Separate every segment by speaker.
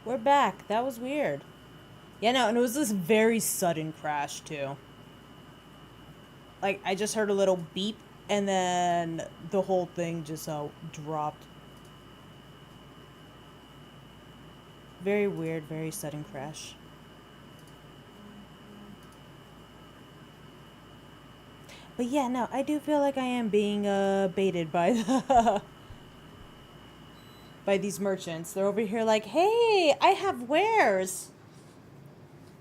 Speaker 1: We're back. That was weird. Yeah, no, and it was this very sudden crash, too. Like, I just heard a little beep, and then the whole thing just dropped. Very weird, very sudden crash. But yeah, no, I do feel like I am being baited by the by these merchants. They're over here like, hey, I have wares.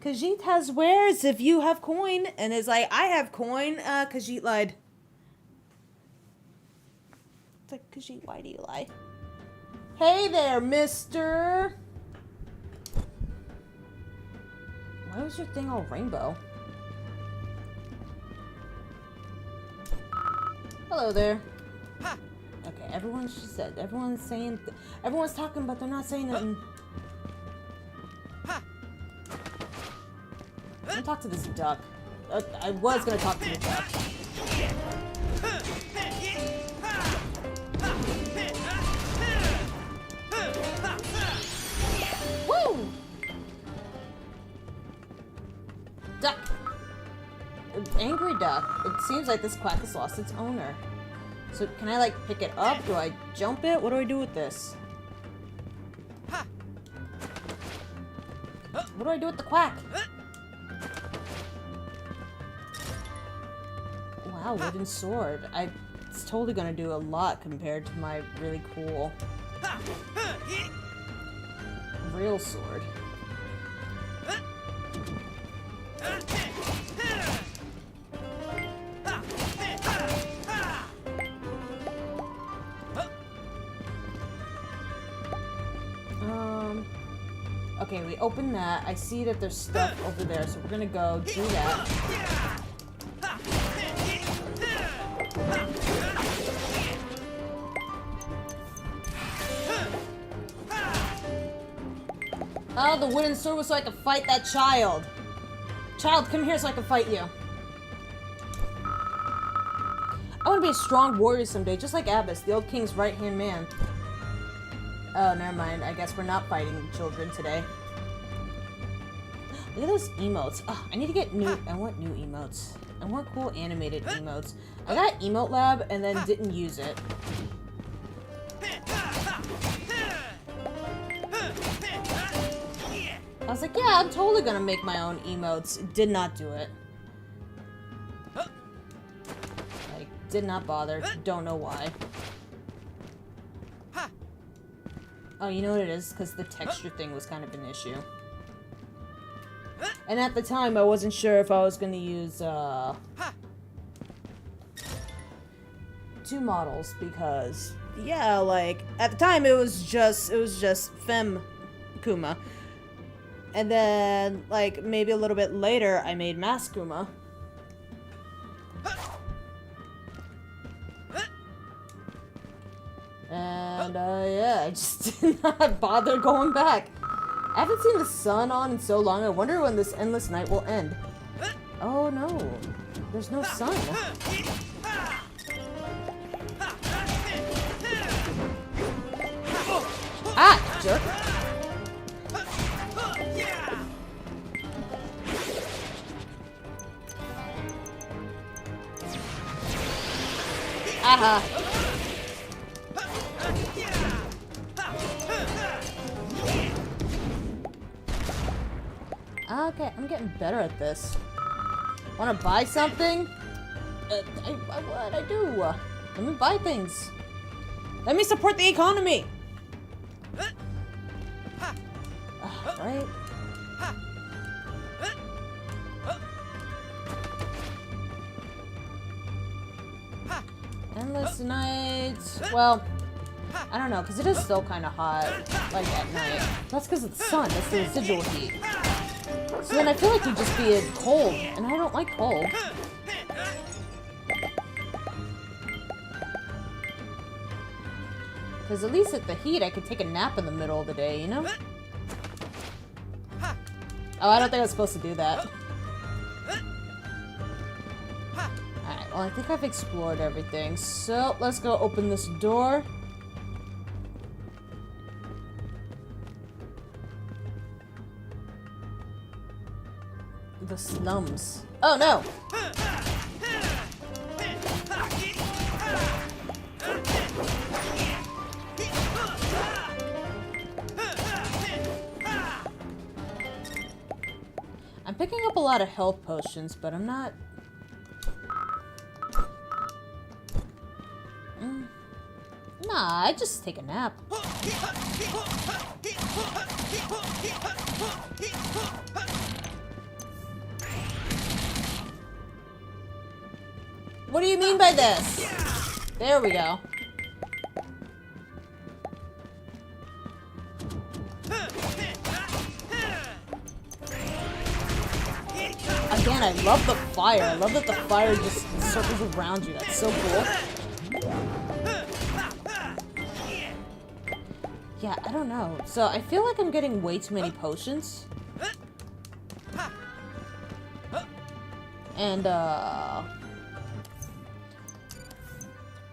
Speaker 1: Khajiit has wares if you have coin. And it's like, I have coin. Khajiit lied. It's like, Khajiit, why do you lie? Hey there, mister. Why was your thing all rainbow? Hello there. Okay, everyone's saying, everyone's talking, but they're not saying nothing. I'm gonna talk to this duck. I was gonna talk to the duck. Woo! Duck! Angry duck. It seems like this quack has lost its owner. So can I like pick it up? Do I jump it? What do I do with this? What do I do with the quack? Wow, wooden sword. It's totally gonna do a lot compared to my really cool real sword. Okay, we open that. I see that there's stuff over there, so we're gonna go do that. Oh, the wooden sword was so I could fight that child. Child, come here so I can fight you. I want to be a strong warrior someday, just like Abbas, the old king's right-hand man. Oh, never mind. I guess we're not fighting children today. Look at those emotes. Oh, I need to get new... I want new emotes. I want cool animated emotes. I got Emote Lab and then didn't use it. I was like, yeah, I'm totally gonna make my own emotes. Did not do it. Like, did not bother. Don't know why. Oh, you know what it is? Because the texture thing was kind of an issue. And at the time, I wasn't sure if I was gonna use, 2 models, because, yeah, like, at the time, it was just Fem Kuma. And then, like, maybe a little bit later, I made Mask Kuma. And, yeah, I just did not bother going back. I haven't seen the sun on in so long, I wonder when this endless night will end. Oh no, there's no sun. Ah, jerk. Aha. Okay, I'm getting better at this. Wanna buy something? What I do? Let me buy things. Let me support the economy! Right? Endless nights. Well, I don't know, because it is still kind of hot, like at night. That's because of the sun. That's the residual heat. So then I feel like we'd just be cold, and I don't like cold. Because at least at the heat, I could take a nap in the middle of the day, you know? Oh, I don't think I was supposed to do that. Alright, well, I think I've explored everything. So, let's go open this door. The slums. Oh no! I'm picking up a lot of health potions, but I'm not... Nah, I just take a nap. What do you mean by this? There we go. Again, I love the fire. I love that the fire just circles around you. That's so cool. Yeah, I don't know. So I feel like I'm getting way too many potions. And,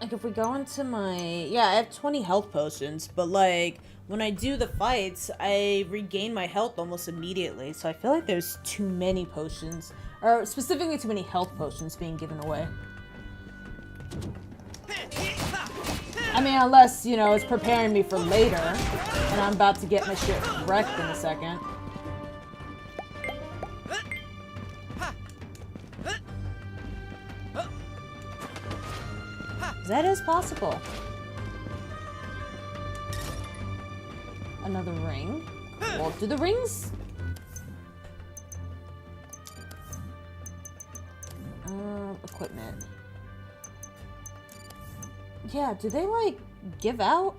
Speaker 1: like, if we go into my... Yeah, I have 20 health potions, but, like, when I do the fights, I regain my health almost immediately. So I feel like there's too many potions, or specifically too many health potions being given away. I mean, unless, you know, it's preparing me for later, and I'm about to get my shit wrecked in a second. That is possible. Another ring. Well, do the rings... equipment. Yeah, do they, like, give out?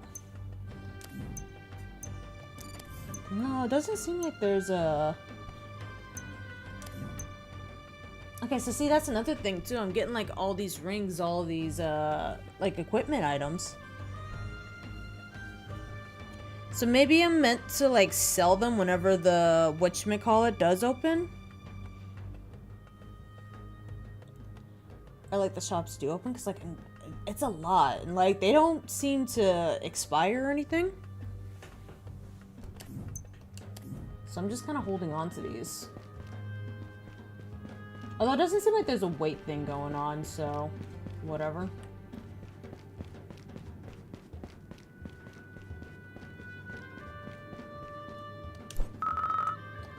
Speaker 1: No, it doesn't seem like there's a... Okay, so see, that's another thing, too. I'm getting, like, all these rings, all these, like, equipment items. So maybe I'm meant to, like, sell them whenever the whatchamacallit does open? Or, like, the shops do open? Because, like, it's a lot. And, like, they don't seem to expire or anything. So I'm just kind of holding on to these. Although it doesn't seem like there's a weight thing going on, so whatever.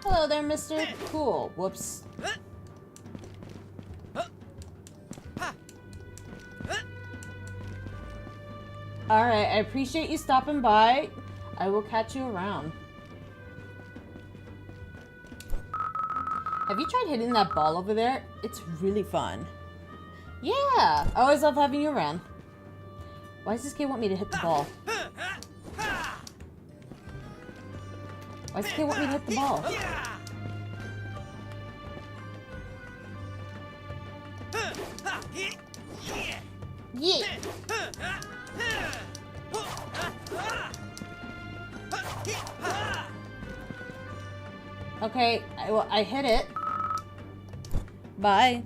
Speaker 1: Hello there, mister. Cool. Whoops. Alright, I appreciate you stopping by. I will catch you around. Have you tried hitting that ball over there? It's really fun. Yeah! I always love having you around. Why does this kid want me to hit the ball? Why does this kid want me to hit the ball? Yeah! Okay, I hit it. Bye.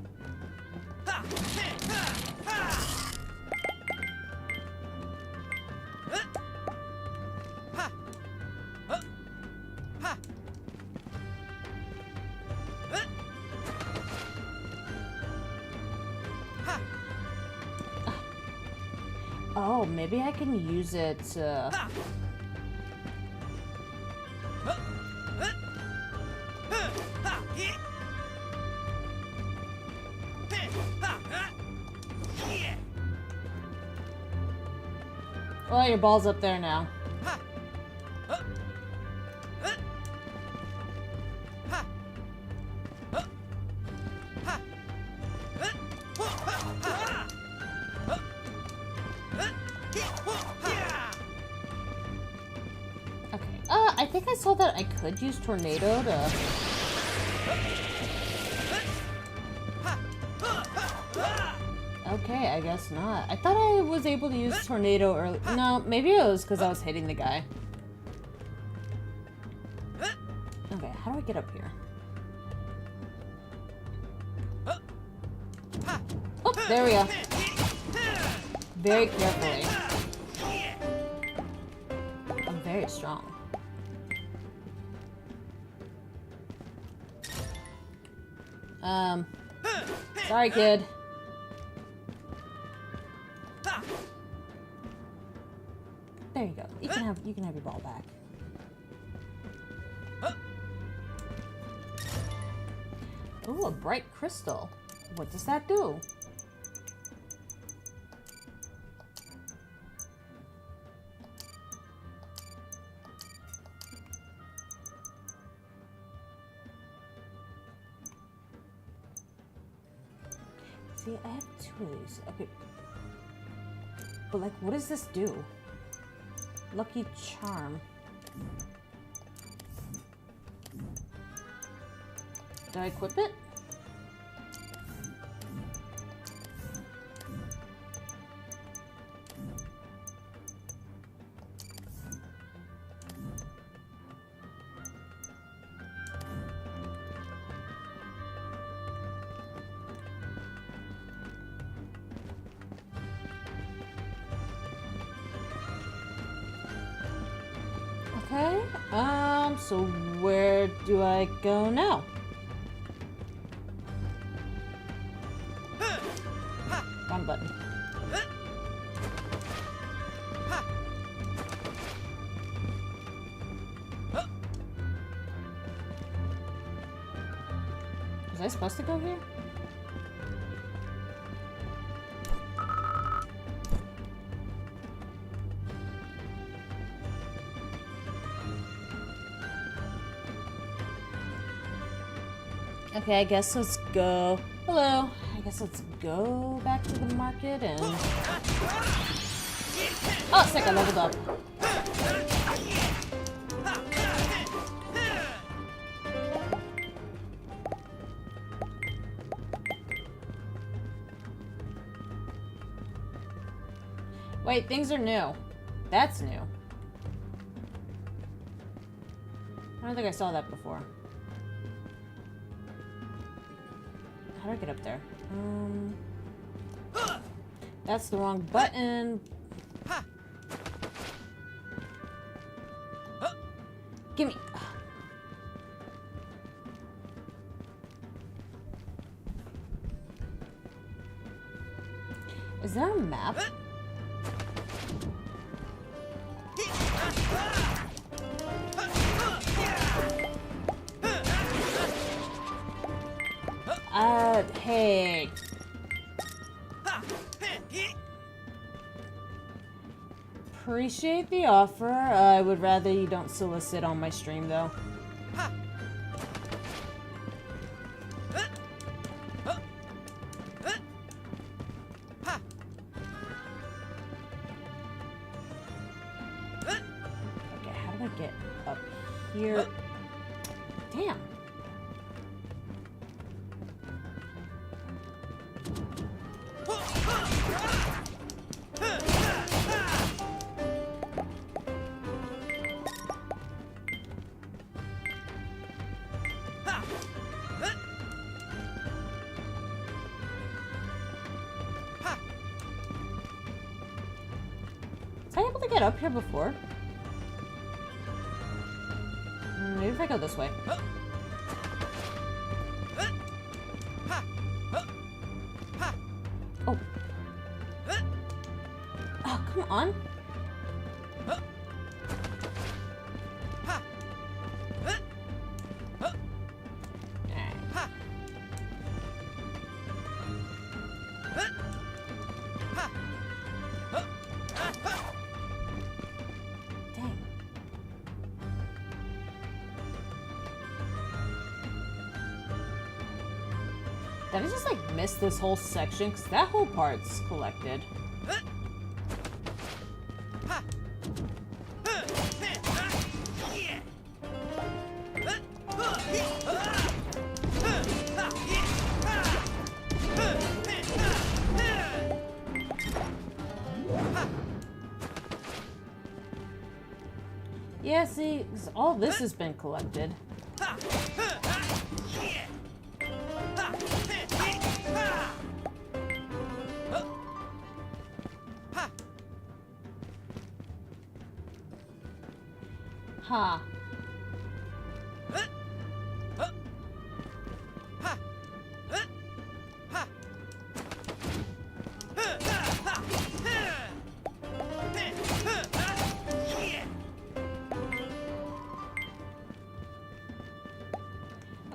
Speaker 1: Oh, maybe I can use it to... Oh, your ball's up there now. Okay, I think I saw that I could use Tornado to... Okay, I guess not. I thought I was able to use Tornado early. No, maybe it was because I was hitting the guy. Okay, how do I get up here? Oh, there we go. Very carefully. I'm very strong. Sorry, kid. There you go. You can have your ball back. Ooh, a bright crystal. What does that do? See, I have two of these. Okay. But, like, what does this do? Lucky charm. Did I equip it? Okay, so where do I go now? Wrong button. Was I supposed to go here? Okay, I guess let's go. Hello. I guess let's go back to the market and... Oh, sick, I leveled up. Wait, things are new. That's new. I don't think I saw that before. How do I get up there? That's the wrong button. Gimme. Is there a map? Hey. Appreciate the offer. I would rather you don't solicit on my stream, though. Okay, how do I get up here? Damn. Was I able to get up here before? Maybe if I go this way. Oh. Oh, come on. Did I just, like, miss this whole section? Because that whole part's collected. Yeah, see, all this has been collected. Huh.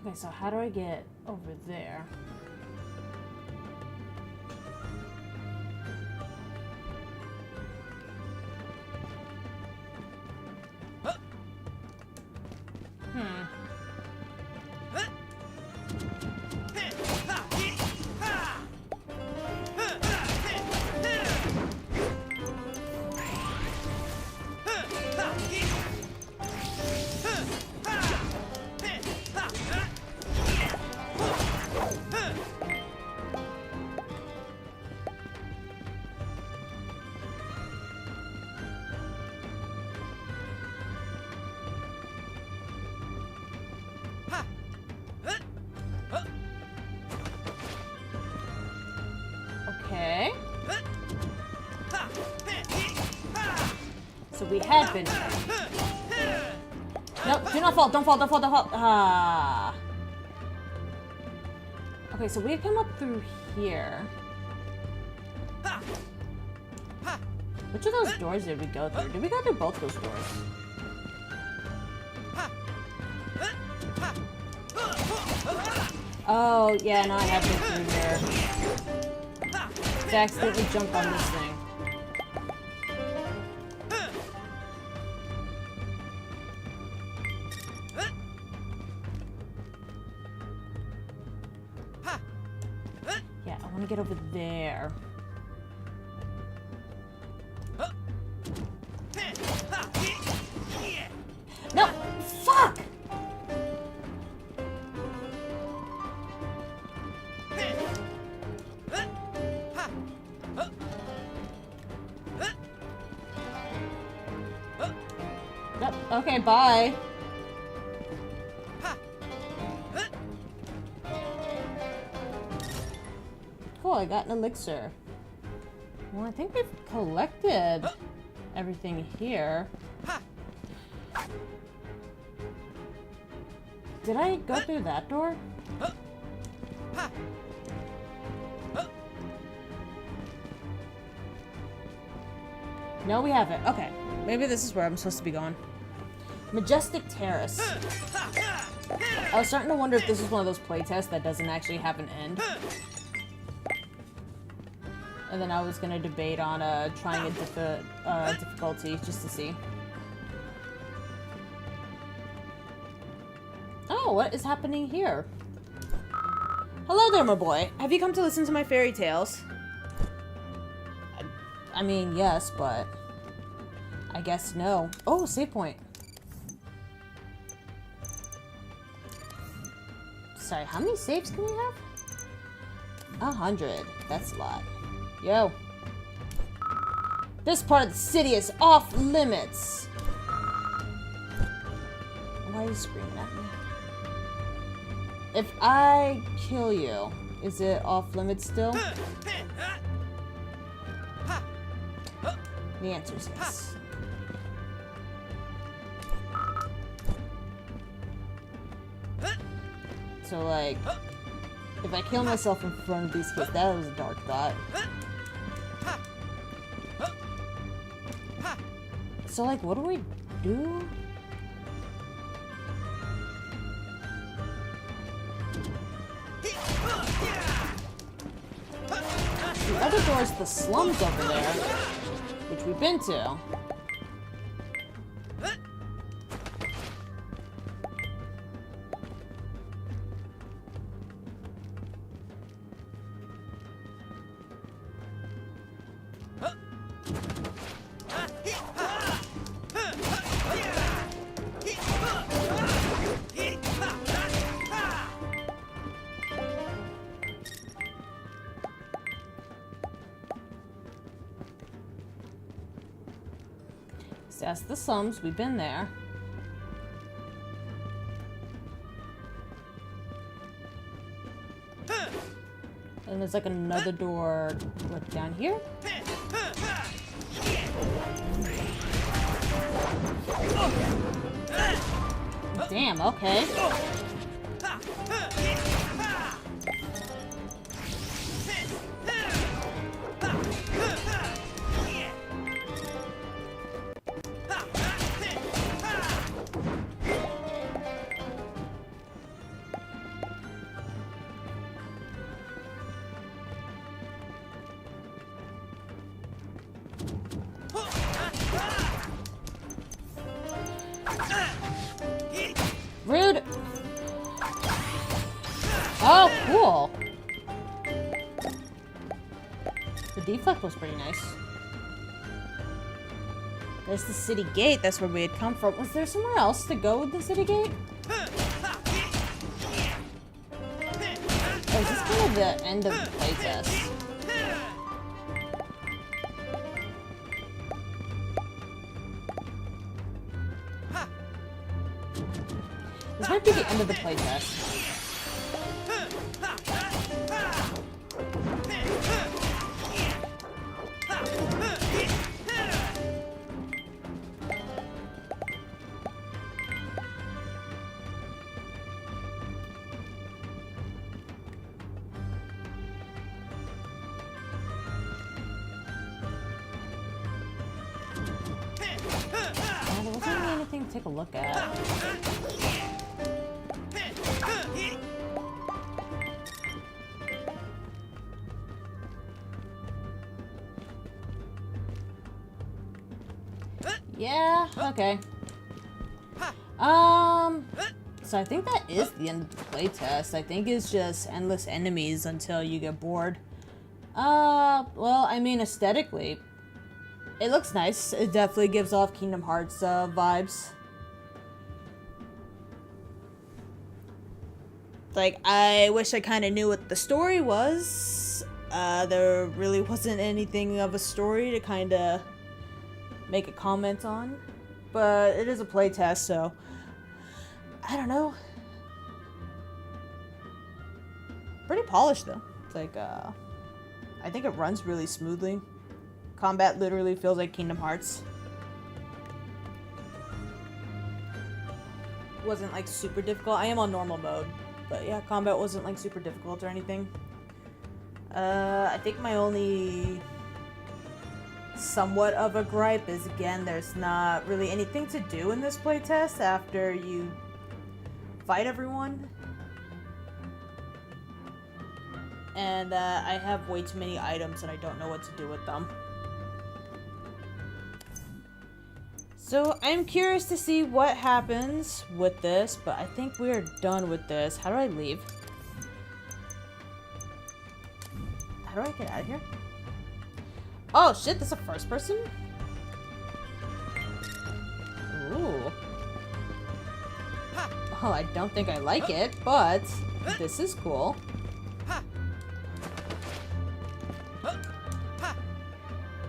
Speaker 1: Okay, so how do I get over there? Okay. So we had been. No, do not fall, don't fall, don't fall, don't fall. Ah. Okay, so we come up through here. Which of those doors did we go through? Did we go through both those doors? Oh, yeah, no, I have been through here. I accidentally jumped on this thing. Yeah, I want to get over there. No! Fuck! Yep, okay, bye. Cool, I got an elixir. Well, I think we've collected everything here. Did I go through that door? No, we haven't. Okay. Maybe this is where I'm supposed to be going. Majestic Terrace. I was starting to wonder if this is one of those playtests that doesn't actually have an end. And then I was gonna debate on trying a difficulty just to see. Oh, what is happening here? Hello there, my boy. Have you come to listen to my fairy tales? I mean, yes, but I guess no. Oh, save point. Sorry, how many saves can we have? 100. That's a lot. Yo. This part of the city is off limits. Why are you screaming at me? If I kill you, is it off limits still? The answer is yes. So, like, if I kill myself in front of these kids, that was a dark thought. So, like, what do we do? The other door is the slums over there, which we've been to. That's the slums. We've been there. And there's like another door like down here. Damn, okay. Rude! Oh, cool! The deflect was pretty nice. There's the city gate. That's where we had come from. Was there somewhere else to go with the city gate? Or is this kind of the end of the playtest? This might be the end of the playtest. There wasn't really anything to take a look at. Yeah, okay. So I think that is the end of the playtest. I think it's just endless enemies until you get bored. Well, I mean, aesthetically, it looks nice. It definitely gives off Kingdom Hearts vibes. Like, I wish I kind of knew what the story was. There really wasn't anything of a story to kind of make a comment on. But it is a playtest, so I don't know. Pretty polished, though. It's like, I think it runs really smoothly. Combat literally feels like Kingdom Hearts. Wasn't like super difficult. I am on normal mode, but yeah, combat wasn't like super difficult or anything. I think my only somewhat of a gripe is, again, there's not really anything to do in this playtest after you fight everyone. And I have way too many items and I don't know what to do with them. So I'm curious to see what happens with this, but I think we are done with this. How do I leave? How do I get out of here? Oh shit, this is a first person? Ooh. Oh, I don't think I like it, but this is cool.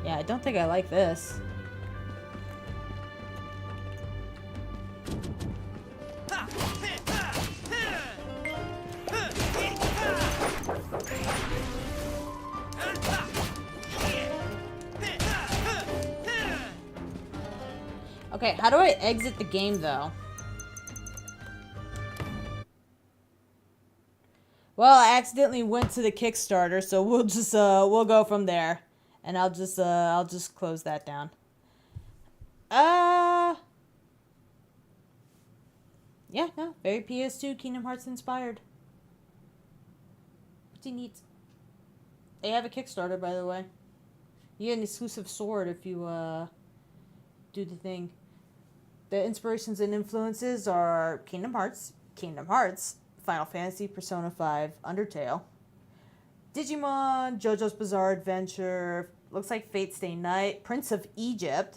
Speaker 1: Yeah, I don't think I like this. Okay, how do I exit the game, though? Well, I accidentally went to the Kickstarter, so we'll just, we'll go from there. And I'll just close that down. Yeah, no, very PS2 Kingdom Hearts inspired. Pretty neat. They have a Kickstarter, by the way. You get an exclusive sword if you, do the thing. The inspirations and influences are Kingdom Hearts, Final Fantasy, Persona 5, Undertale, Digimon, JoJo's Bizarre Adventure, looks like Fate Stay Night, Prince of Egypt,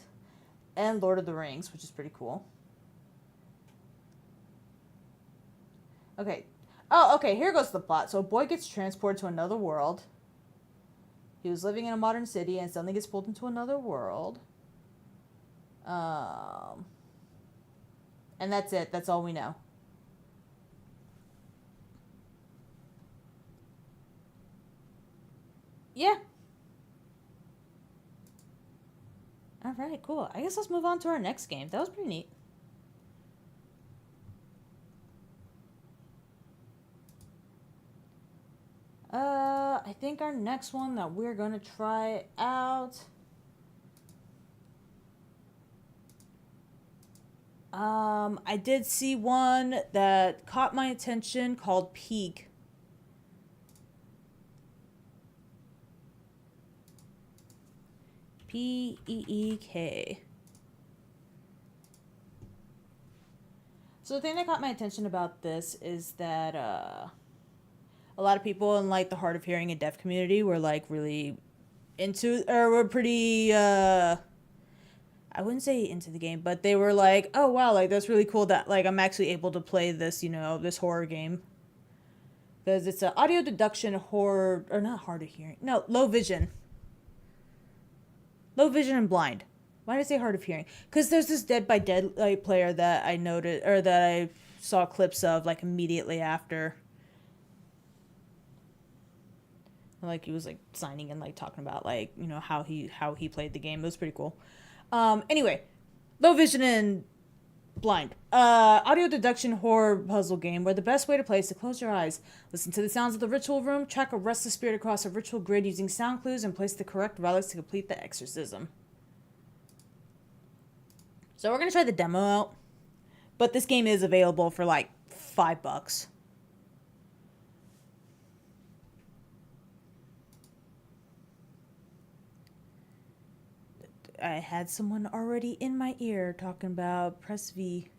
Speaker 1: and Lord of the Rings, which is pretty cool. Okay. Oh, okay, here goes the plot. So a boy gets transported to another world. He was living in a modern city and suddenly gets pulled into another world. And that's it. That's all we know. Yeah. Alright, cool. I guess let's move on to our next game. That was pretty neat. I think our next one that we're gonna try out... I did see one that caught my attention called Peak. P-E-E-K. So the thing that caught my attention about this is that a lot of people in like the hard of hearing and deaf community were like really into, or were pretty I wouldn't say into the game, but they were like, oh wow, like that's really cool that like I'm actually able to play this, you know, this horror game. Because it's an audio deduction horror, or not hard of hearing, no, low vision. Low vision and blind. Why did I say hard of hearing? Because there's this Dead by Daylight player that I noted, or that I saw clips of like immediately after. Like he was like signing and like talking about like, you know, how he played the game. It was pretty cool. Anyway, low vision and blind. Audio deduction horror puzzle game where the best way to play is to close your eyes, listen to the sounds of the ritual room, track a restless spirit across a ritual grid using sound clues, and place the correct relics to complete the exorcism. So we're gonna try the demo out, but this game is available for like $5. I had someone already in my ear talking about press V.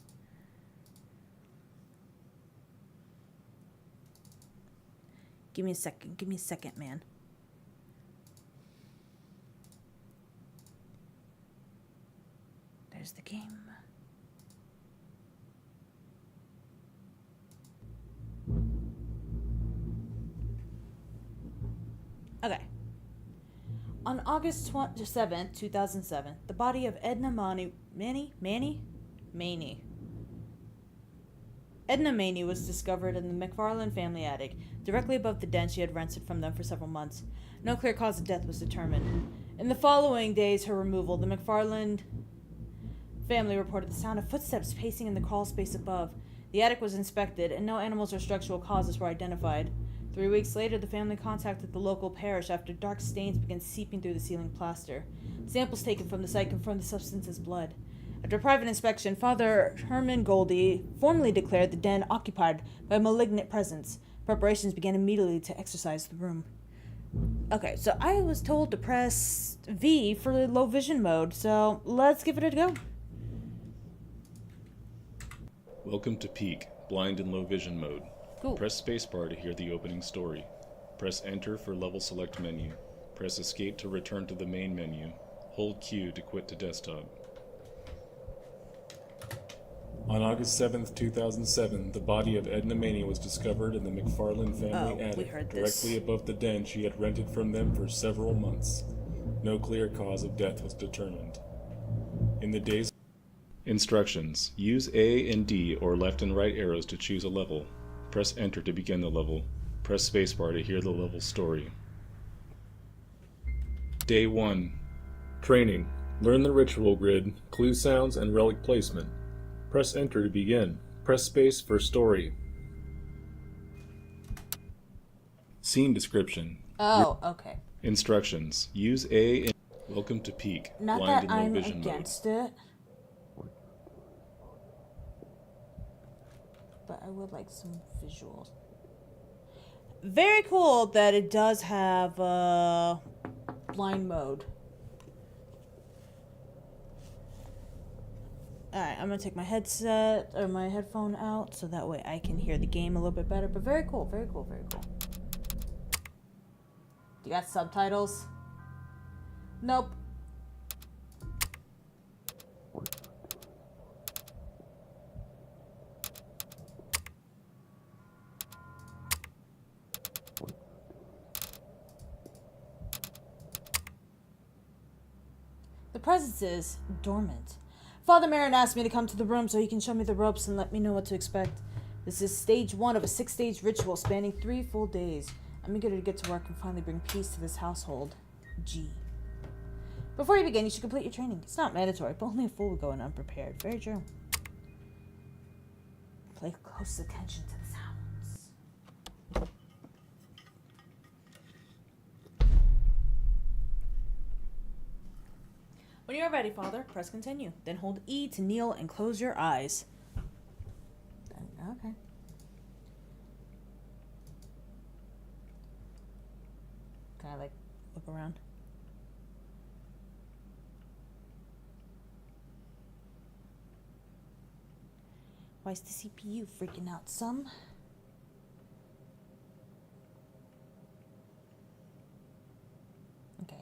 Speaker 1: Give me a second, man. There's the game. Okay. On August 7th, 2007, the body of Edna Maney was discovered in the McFarland family attic, directly above the den she had rented from them for several months. No clear cause of death was determined. In the following days, her removal, the McFarland family reported the sound of footsteps pacing in the crawl space above. The attic was inspected, and no animals or structural causes were identified. 3 weeks later, the family contacted the local parish after dark stains began seeping through the ceiling plaster. Samples taken from the site confirmed the substance as blood. After private inspection, Father Herman Goldie formally declared the den occupied by a malignant presence. Preparations began immediately to exorcise the room. Okay, so I was told to press V for low vision mode, so let's give it a go.
Speaker 2: Welcome to Peak, blind and low vision mode.
Speaker 1: Cool.
Speaker 2: Press spacebar to hear the opening story. Press enter for level select menu. Press escape to return to the main menu. Hold Q to quit to desktop. On August 7th, 2007, the body of Edna Maney was discovered in the McFarland family attic, directly above the den she had rented from them for several months. No clear cause of death was determined. In the days... Instructions. Use A and D or left and right arrows to choose a level. Press enter to begin the level. Press spacebar to hear the level story. Day 1. Training. Learn the ritual grid, clue sounds, and relic placement. Press enter to begin. Press space for story. Scene description.
Speaker 1: Oh, okay.
Speaker 2: Instructions. Use A and... Welcome to Peak,
Speaker 1: Not
Speaker 2: blind
Speaker 1: that
Speaker 2: and low
Speaker 1: I'm
Speaker 2: vision
Speaker 1: against
Speaker 2: mode.
Speaker 1: it, but I would like some visuals. Very cool that it does have blind mode. Alright, I'm gonna take my headset or my headphone out so that way I can hear the game a little bit better. But very cool, very cool, very cool. You got subtitles? Nope. The presence is dormant. Father Marin asked me to come to the room so he can show me the ropes and let me know what to expect. This is stage 1 of a 6-stage ritual spanning 3 full days. I'm eager to get to work and finally bring peace to this household. G. Before you begin, you should complete your training. It's not mandatory, but only a fool would go in unprepared. Very true. Pay close attention to the sounds. When you are ready, Father, press continue. Then hold E to kneel and close your eyes. Okay. Can I, look around? Why is the CPU freaking out some? Okay.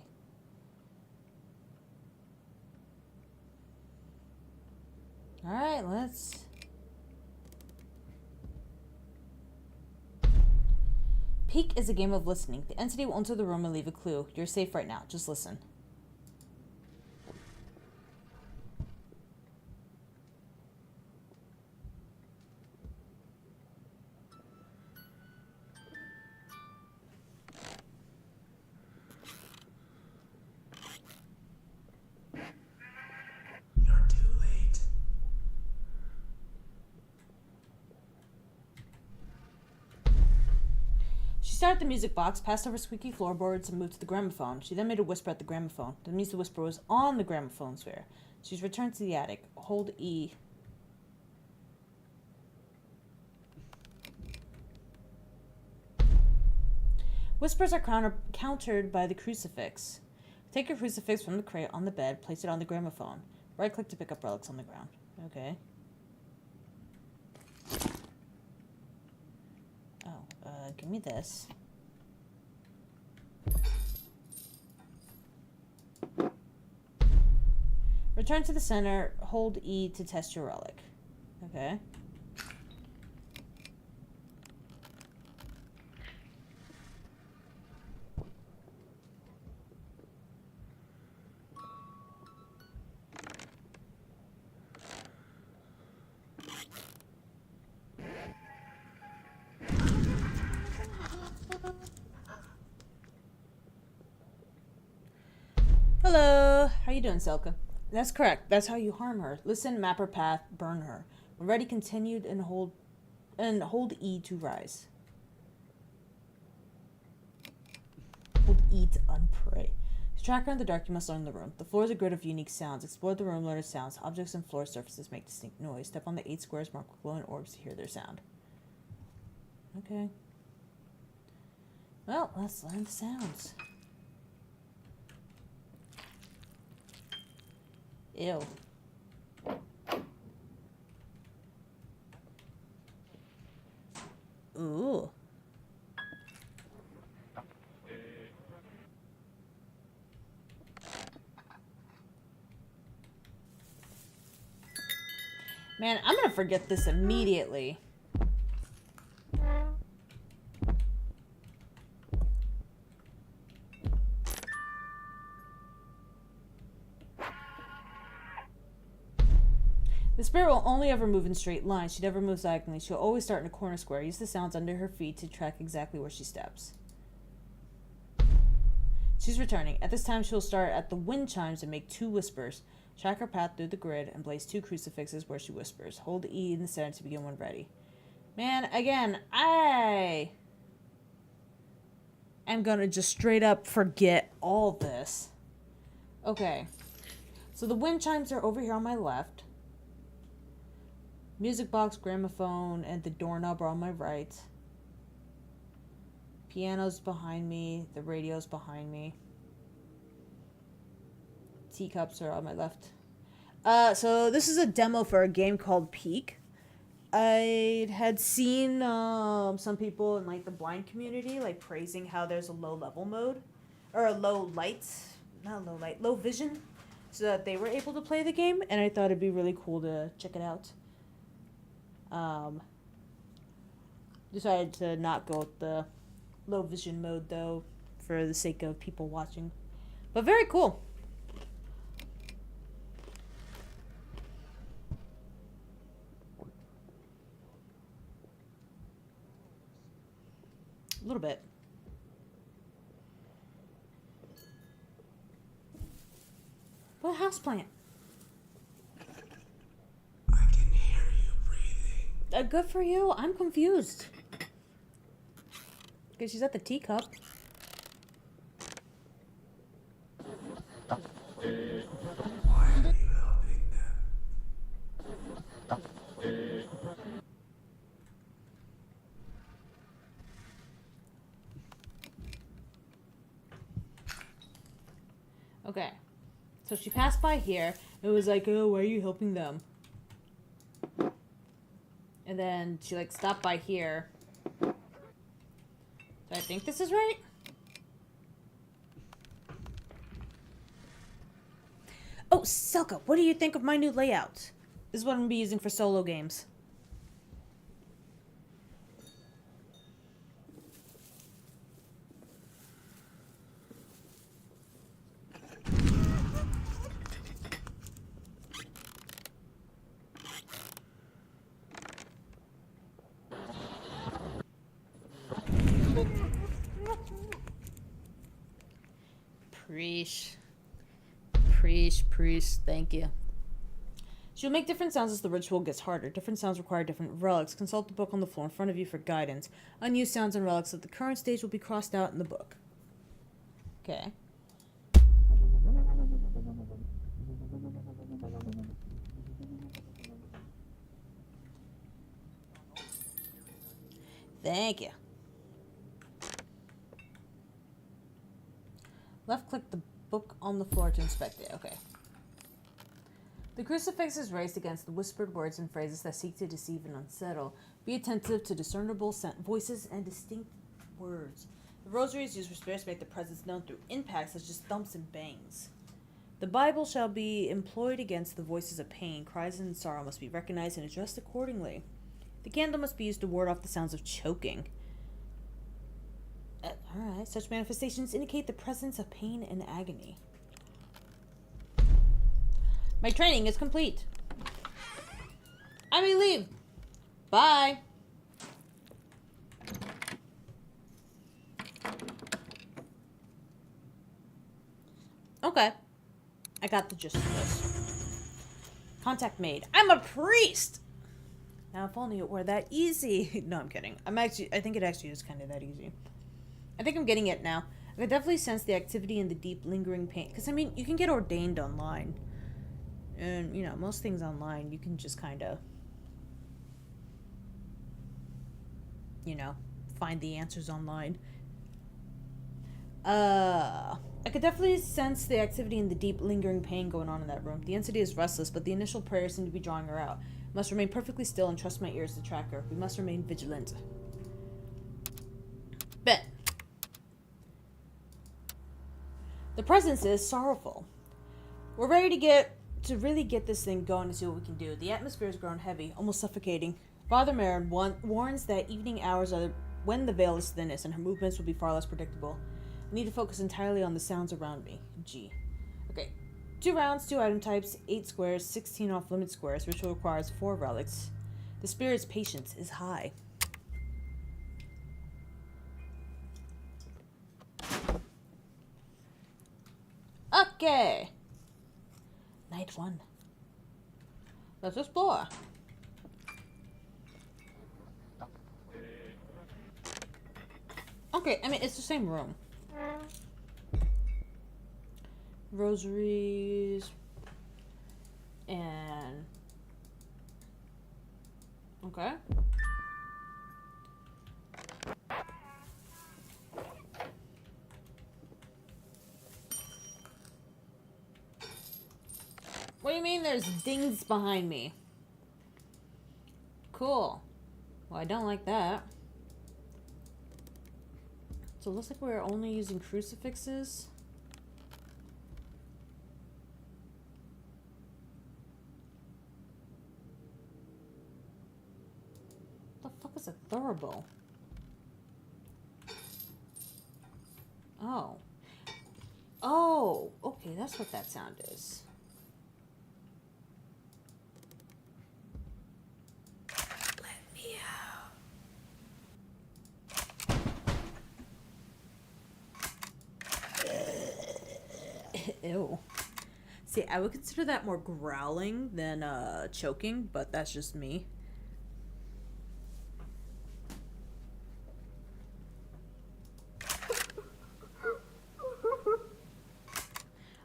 Speaker 1: Alright, let's... Peek is a game of listening. The entity will enter the room and leave a clue. You're safe right now. Just listen. She started the music box, passed over squeaky floorboards, and moved to the gramophone. She then made a whisper at the gramophone. That means the whisper was on the gramophone sphere. She's returned to the attic. Hold E. Whispers are countered by the crucifix. Take a crucifix from the crate on the bed, place it on the gramophone. Right-click to pick up relics on the ground. Okay. Give me this. Return to the center. Hold E to test your relic. Okay. Hello. How you doing, Selka? That's correct. That's how you harm her. Listen, map her path, burn her. When ready, continued and hold E to rise. Hold E to unpray. To track her in the dark, you must learn the room. The floor is a grid of unique sounds. Explore the room, learn its sounds. Objects and floor surfaces make distinct noise. Step on the 8 squares marked with glowing orbs to hear their sound. Okay. Well, let's learn the sounds. Ew. Ooh. Man, I'm gonna forget this immediately. The spirit will only ever move in straight lines. She never moves diagonally. She'll always start in a corner square. Use the sounds under her feet to track exactly where she steps. She's returning. At this time, she'll start at the wind chimes and make 2 whispers. Track her path through the grid and place 2 crucifixes where she whispers. Hold E in the center to begin when ready. Man, again, I am gonna just straight up forget all this. Okay. So the wind chimes are over here on my left. Music box, gramophone, and the doorknob are on my right. Piano's behind me. The radio's behind me. Teacups are on my left. So this is a demo for a game called Peek. I had seen some people in like the blind community like praising how there's a low level mode or a low vision, so that they were able to play the game, and I thought it'd be really cool to check it out. Decided to not go with the low vision mode though, for the sake of people watching. But very cool. A little bit. What houseplant?
Speaker 3: I can hear you breathing.
Speaker 1: Good for you. I'm confused. Because she's at the teacup.
Speaker 3: Why are you helping them?
Speaker 1: Okay. So she passed by here. It was like, oh, why are you helping them? And then she, like, stopped by here. Do I think this is right? Oh, Selka, what do you think of my new layout? This is what I'm going to be using for solo games. Preach, thank you. She'll make different sounds as the ritual gets harder. Different sounds require different relics. Consult the book on the floor in front of you for guidance. Unused sounds and relics at the current stage will be crossed out in the book. Okay. Thank you. Left click the book on the floor to inspect it. Okay. The crucifix is raised against the whispered words and phrases that seek to deceive and unsettle. Be attentive to discernible voices and distinct words. The rosary is used for spirits to make the presence known through impacts such as thumps and bangs. The Bible shall be employed against the voices of pain. Cries and sorrow must be recognized and addressed accordingly. The candle must be used to ward off the sounds of choking. Alright, such manifestations indicate the presence of pain and agony. My training is complete. I may leave. Bye. Okay. I got the gist of this. Contact made. I'm a priest! Now, if only it were that easy. No, I'm kidding. I think it actually is kind of that easy. I think I'm getting it now. I can definitely sense the activity and the deep, lingering pain. Because, I mean, you can get ordained online. And, you know, most things online, you can just kind of, you know, find the answers online. I could definitely sense the activity and the deep, lingering pain going on in that room. The entity is restless, but the initial prayers seem to be drawing her out. I must remain perfectly still and trust my ears to track her. We must remain vigilant. Bet. The presence is sorrowful. We're ready to really get this thing going and see what we can do. The atmosphere has grown heavy, almost suffocating. Father Marin warns that evening hours are when the veil is thinnest and her movements will be far less predictable. I need to focus entirely on the sounds around me. G. Okay. 2 rounds, 2 item types, 8 squares, 16 off-limit squares. Ritual requires 4 relics. The spirit's patience is high. Okay. Night 1. Let's explore. Okay, I mean, it's the same room. Rosaries. And... okay. What do you mean there's dings behind me? Cool. Well, I don't like that. So it looks like we're only using crucifixes. What the fuck is a thurible? Oh. Oh, okay, that's what that sound is. Ew. See, I would consider that more growling than choking, but that's just me.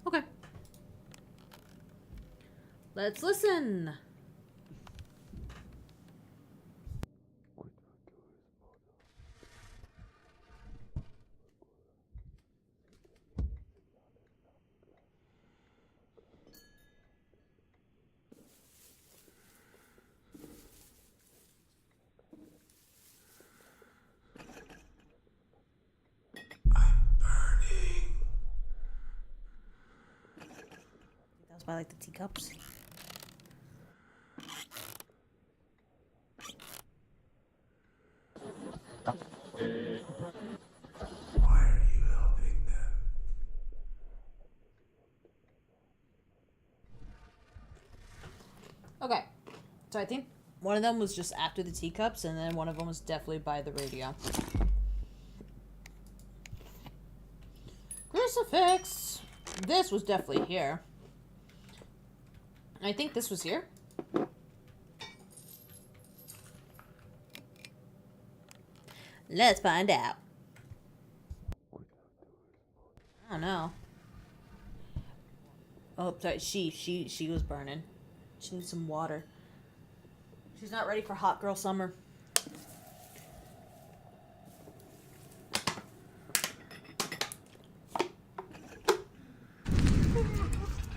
Speaker 1: Okay. Let's listen. by like the teacups.
Speaker 3: Why are you helping them?
Speaker 1: Okay, so I think one of them was just after the teacups, and then one of them was definitely by the radio. Crucifix! This was definitely here. I think this was here. Let's find out. I don't know. Oh, sorry. She was burning. She needs some water. She's not ready for hot girl summer.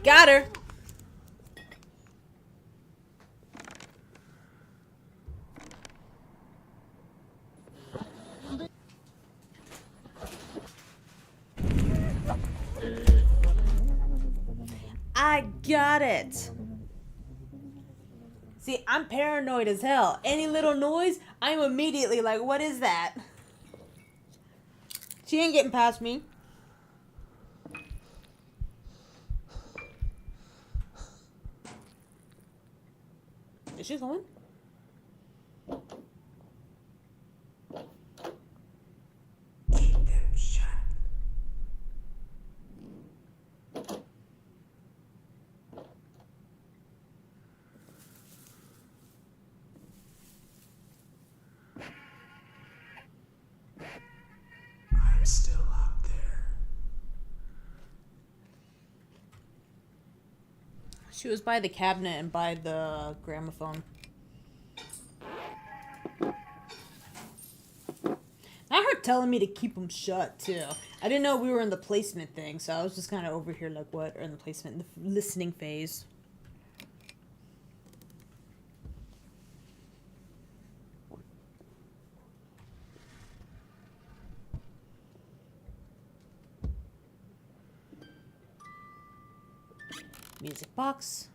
Speaker 1: Got her. I got it. See, I'm paranoid as hell. Any little noise, I'm immediately like, what is that? She ain't getting past me. Is she going?
Speaker 3: Keep them shut. I'm still up there.
Speaker 1: She was by the cabinet and by the gramophone. I heard telling me to keep them shut too. I didn't know we were in the placement thing, so I was just kind of over here like, what? Or in the placement, the listening phase. Music box.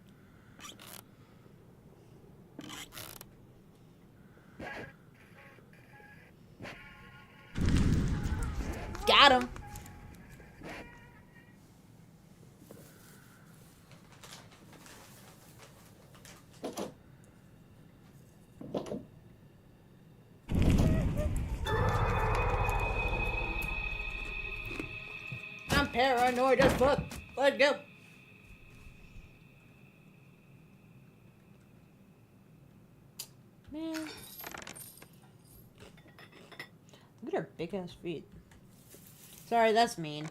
Speaker 1: Got him. I'm paranoid as fuck. Let's go. Man. Look at her big ass feet. Sorry, that's mean.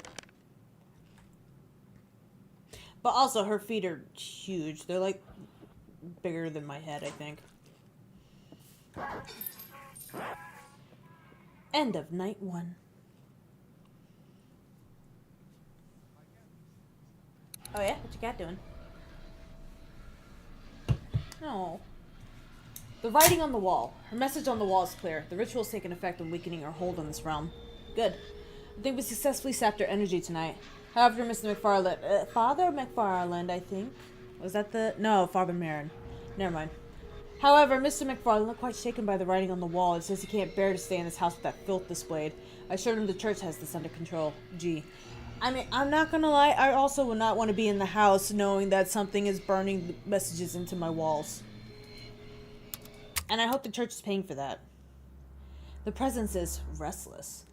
Speaker 1: But also, her feet are huge. They're like bigger than my head, I think. End of night 1. Oh yeah? What your cat doing? Oh. The writing on the wall. Her message on the wall is clear. The ritual has taken effect in weakening her hold on this realm. Good. I think we successfully sapped her energy tonight. However, Mr. McFarland... Father McFarland, I think. Was that the... No, Father Marin. Never mind. However, Mr. McFarland looked quite shaken by the writing on the wall. It says he can't bear to stay in this house with that filth displayed. I assured him the church has this under control. Gee. I mean, I'm not gonna lie. I also would not want to be in the house knowing that something is burning messages into my walls. And I hope the church is paying for that. The presence is restless.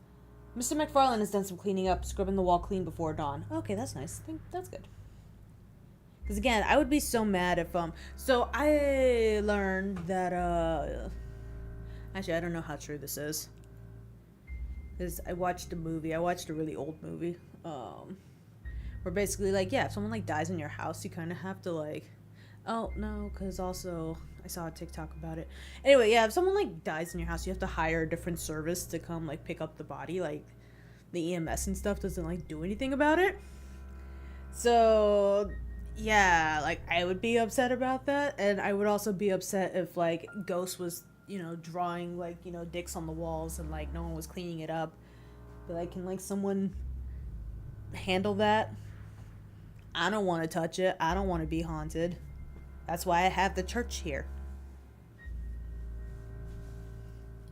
Speaker 1: Mr. McFarland has done some cleaning up, scrubbing the wall clean before dawn. Okay, that's nice. I think that's good. Because again, I would be so mad if, so I learned that, actually, I don't know how true this is. Because I watched a movie. I watched a really old movie. Where basically, like, yeah, if someone, like, dies in your house, you kind of have to, like, oh, no, because also... I saw a TikTok about it. Anyway, yeah, if someone, like, dies in your house, you have to hire a different service to come, like, pick up the body. Like, the EMS and stuff doesn't, like, do anything about it. So, yeah, like, I would be upset about that. And I would also be upset if, like, Ghost was, you know, drawing, like, you know, dicks on the walls and, like, no one was cleaning it up. But, like, can, like, someone handle that? I don't want to touch it. I don't want to be haunted. That's why I have the church here.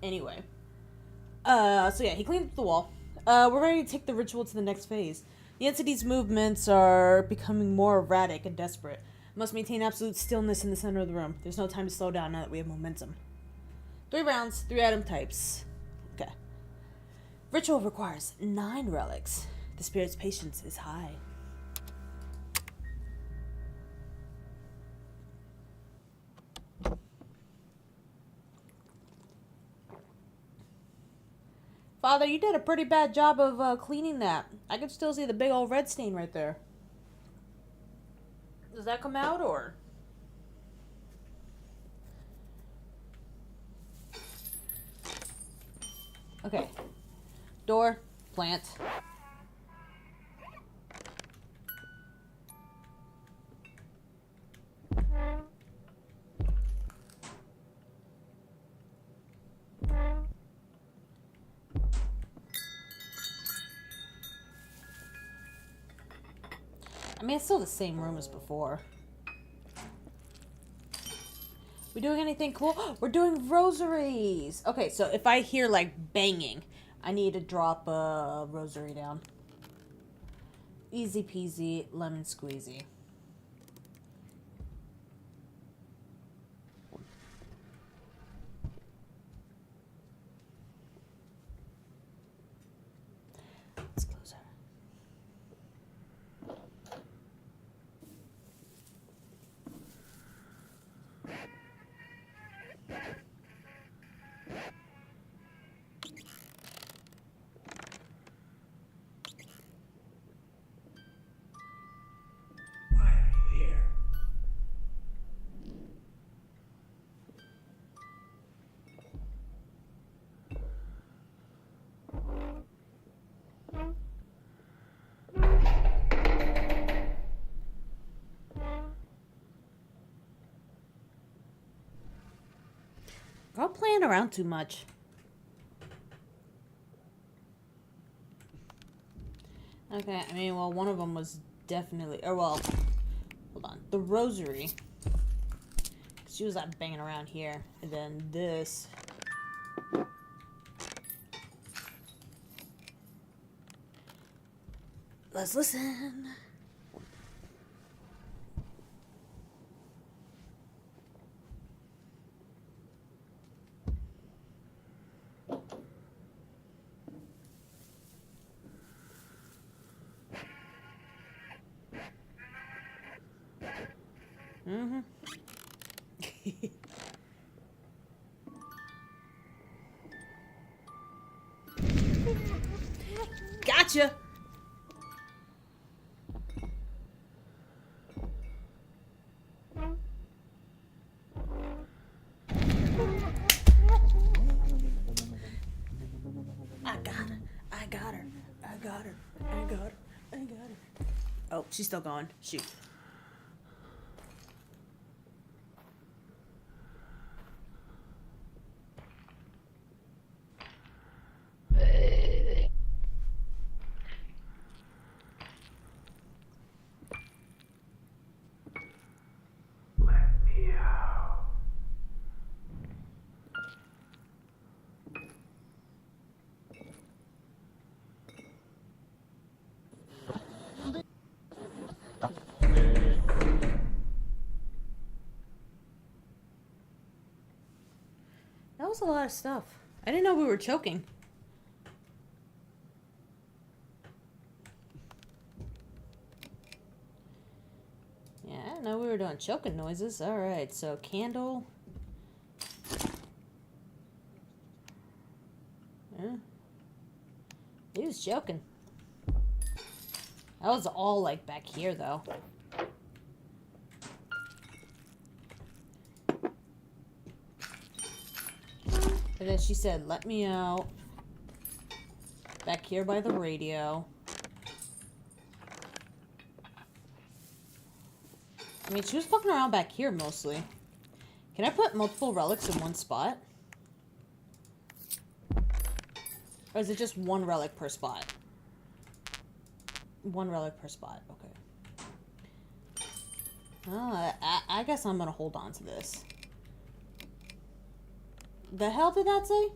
Speaker 1: Anyway. So yeah, he cleaned up the wall. We're ready to take the ritual to the next phase. The entity's movements are becoming more erratic and desperate. Must maintain absolute stillness in the center of the room. There's no time to slow down now that we have momentum. 3 rounds, 3 item types. Okay. Ritual requires 9 relics. The spirit's patience is high. Father, you did a pretty bad job of cleaning that. I can still see the big old red stain right there. Does that come out, or? Okay. Door, plant. I mean, it's still the same room as before. We doing anything cool? We're doing rosaries! Okay, so if I hear, like, banging, I need to drop a rosary down. Easy peasy, lemon squeezy. Let's close her.
Speaker 3: Why are you here?
Speaker 1: We're all playing around too much. Okay, I mean, well, one of them was definitely, or well, hold on, the rosary. She was like banging around here, and then this. Let's listen. Mm-hmm. Gotcha! I got her. I got her. I got her. I got her. I got her. Oh, she's still going. Shoot.
Speaker 3: Let me out.
Speaker 1: That was a lot of stuff. I didn't know we were choking. Yeah, I didn't know we were doing choking noises. Alright, so candle. Yeah. He was joking. That was all like back here though. And then she said, let me out. Back here by the radio. I mean, she was fucking around back here mostly. Can I put multiple relics in one spot? Or is it just 1 relic per spot? 1 relic per spot, okay. I guess I'm gonna hold on to this. The hell did that say?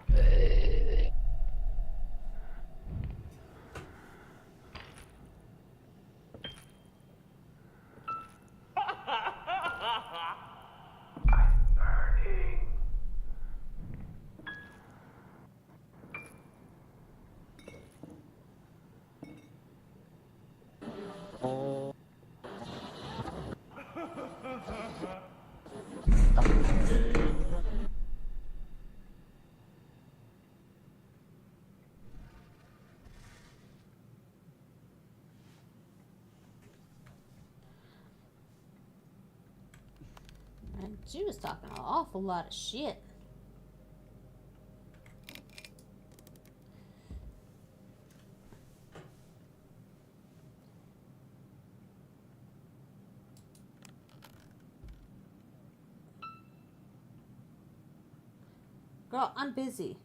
Speaker 3: Burning.
Speaker 1: And she was talking an awful lot of shit. Girl, I'm busy.